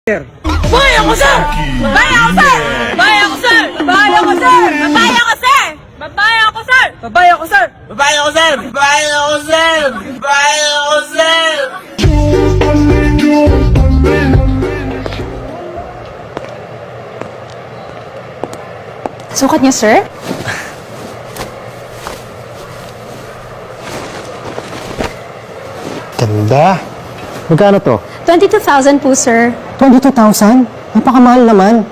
Babae ako, sir! Babae ako, sir! Babae ako, sir! Babae ako, sir! Babae ako, sir! Babae ako, sir! Babae ako, sir! Babae ako, sir! Babae ako, sir! Babae ako, sir! Sukat niya, sir? Ganda. Magkano to? 22,000 po, sir. 22,000? Napakamahal naman.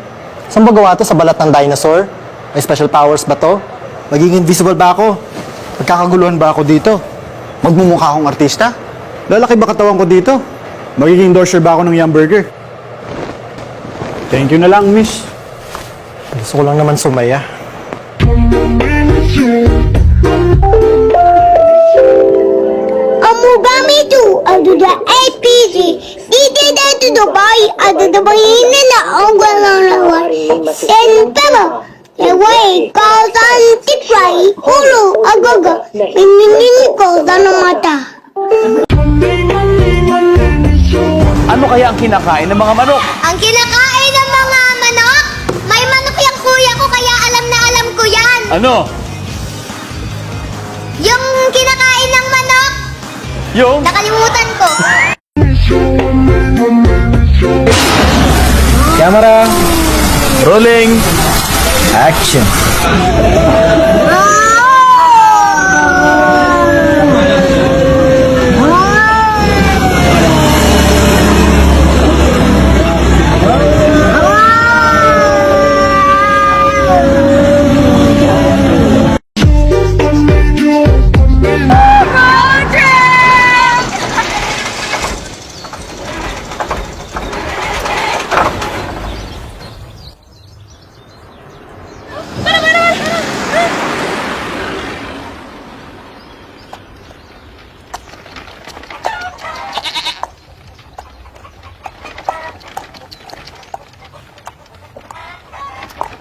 Saan ba gawa to? Sa balat ng dinosaur? May special powers ba to? Magiging invisible ba ako? Magkakaguluhan ba ako dito? Magmumukha akong artista? Lalaki ba katawan ko dito? Magiging endorser ba ako ng Yum Burger? Thank you na lang, miss. Gusto ko lang naman sumaya. Amugami to under the APC. Did that to the boy under the boy in the ongoing and Pema. The way calls on Tikray, Ulu, Agoga, Miniko, Danamata. Ano kaya ang kinakain ng mga manok? Ang kinakain ng mga manok? May manok yung kuya ko kaya alam na alam ko yan. Ano? Yung kinakain ng manok, Yung? nakalimutan ko. Camera! Rolling! Action!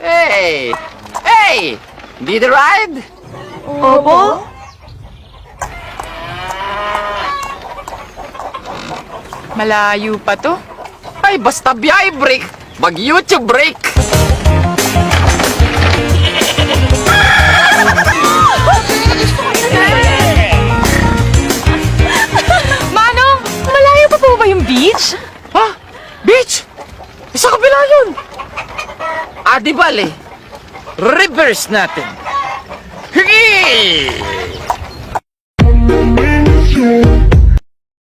Hey! Hey! Need a ride? Opo? Malayo pa to. Ay, basta biyahe break. Mag-YouTube break. Manong, malayo pa po ba yung beach? Ha? Beach? Sa kabila yun. Ah, di bale. Reverse natin. Higi!